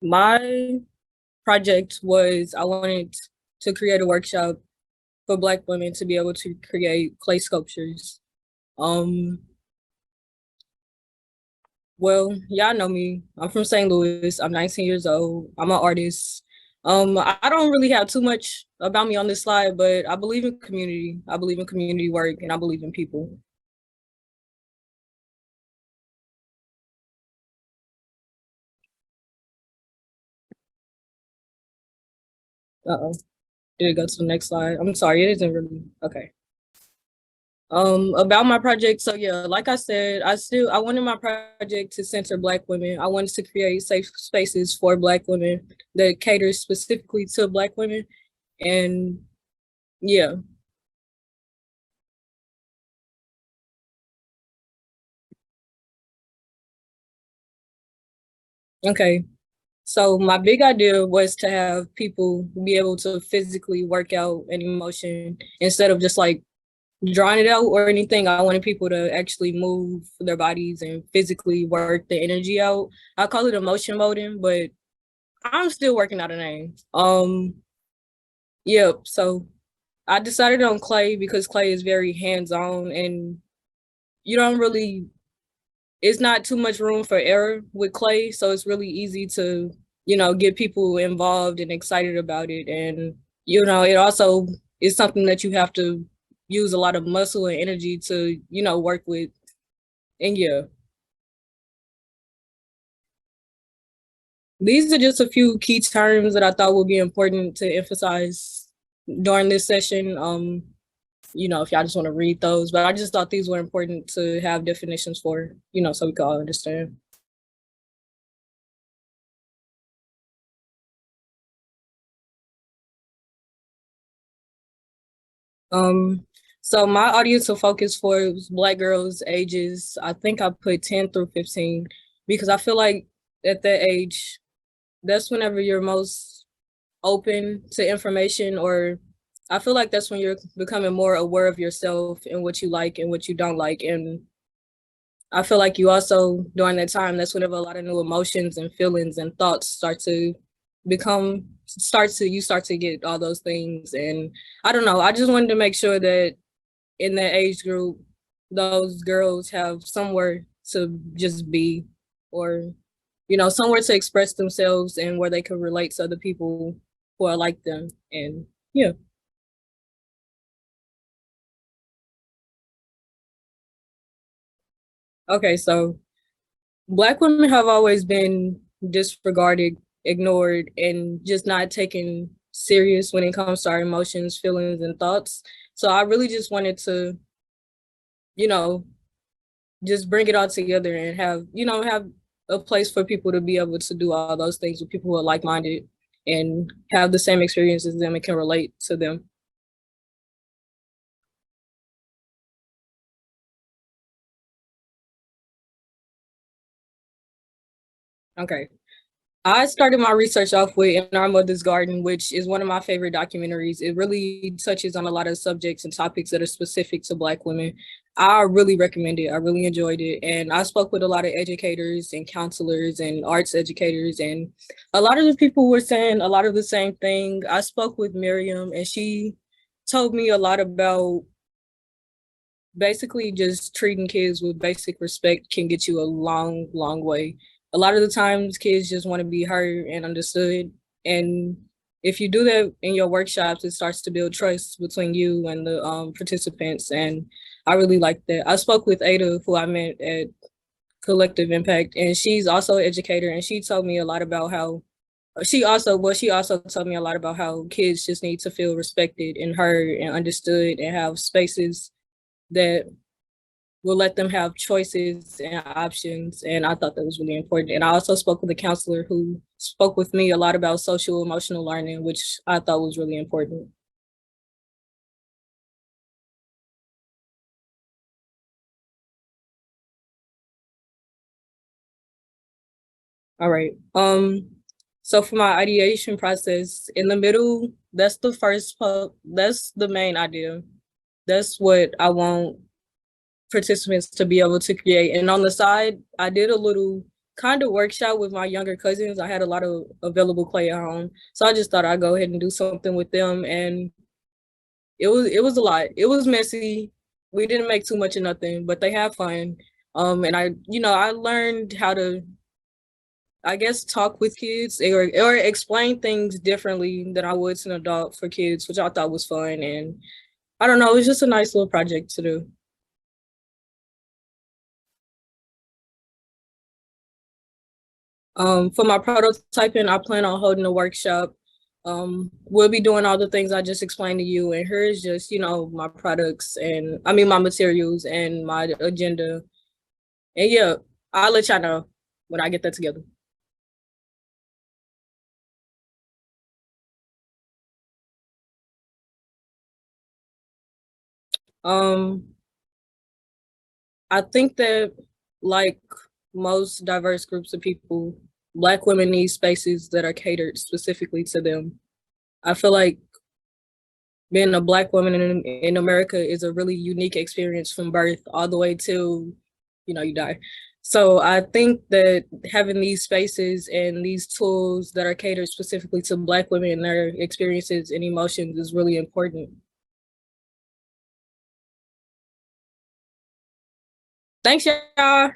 My project was I wanted to create a workshop for Black women to be able to create clay sculptures. Um, well, y'all know me. I'm from St. Louis. I'm 19 years old. I'm an artist. I don't really have too much about me on this slide, but I believe in community. I believe in community work, and I believe in people. Uh-oh. Did it go to the next slide? I'm sorry, it isn't really okay. About my project, so yeah, like I said, I wanted my project to center Black women. I wanted to create safe spaces for Black women that cater specifically to Black women. And yeah. Okay, so my big idea was to have people be able to physically work out an emotion instead of just like drawing it out or anything. I wanted people to actually move their bodies and physically work the energy out. I call it emotion molding, but I'm still working out a name. Yep. So I decided on clay because clay is very hands-on and you don't really, it's not too much room for error with clay. So it's really easy to, get people involved and excited about it. And, it also is something that you have to use a lot of muscle and energy to, work with. And yeah, these are just a few key terms that I thought would be important to emphasize during this session. If y'all just want to read those, but I just thought these were important to have definitions for, so we can all understand. Um, so my audience of focus for Black girls ages, I think I put 10 through 15 because I feel like at that age, that's whenever you're most open to information, or I feel like that's when you're becoming more aware of yourself and what you like and what you don't like. And I feel like you also, during that time, that's whenever a lot of new emotions and feelings and thoughts start to you start to get all those things. And I don't know, I just wanted to make sure that in that age group, those girls have somewhere to just be, or, somewhere to express themselves and where they can relate to other people who are like them. And yeah. Okay, so Black women have always been disregarded, ignored, and just not taken serious when it comes to our emotions, feelings, and thoughts. So I really just wanted to, you know, just bring it all together and have a place for people to be able to do all those things with people who are like-minded and have the same experiences as them and can relate to them. Okay. I started my research off with In Our Mother's Garden, which is one of my favorite documentaries. It really touches on a lot of subjects and topics that are specific to Black women. I really recommend it. I really enjoyed it. And I spoke with a lot of educators and counselors and arts educators, and a lot of the people were saying a lot of the same thing. I spoke with Miriam, and she told me a lot about basically just treating kids with basic respect can get you a long, long way. A lot of the times kids just want to be heard and understood. And if you do that in your workshops, it starts to build trust between you and the participants. And I really like that. I spoke with Ada, who I met at Collective Impact, and she's also an educator. And she told me a lot about how she also told me a lot about how kids just need to feel respected and heard and understood and have spaces that will let them have choices and options. And I thought that was really important. And I also spoke with a counselor who spoke with me a lot about social emotional learning, which I thought was really important. All right. So for my ideation process, in the middle, that's the main idea. That's what I want participants to be able to create. And on the side, I did a little kind of workshop with my younger cousins. I had a lot of available clay at home, so I just thought I'd go ahead and do something with them, and it was a lot. It was messy. We didn't make too much of nothing, but they had fun. And I learned how to, I guess, talk with kids or explain things differently than I would to an adult for kids, which I thought was fun. And I don't know, it was just a nice little project to do. For my prototyping, I plan on holding a workshop. We'll be doing all the things I just explained to you, and here is just, my products and I mean my materials and my agenda. And yeah, I'll let y'all know when I get that together. Um, I think that, like most diverse groups of people, Black women need spaces that are catered specifically to them. I feel like being a Black woman in America is a really unique experience from birth all the way till, you die. So I think that having these spaces and these tools that are catered specifically to Black women and their experiences and emotions is really important. Thanks, y'all.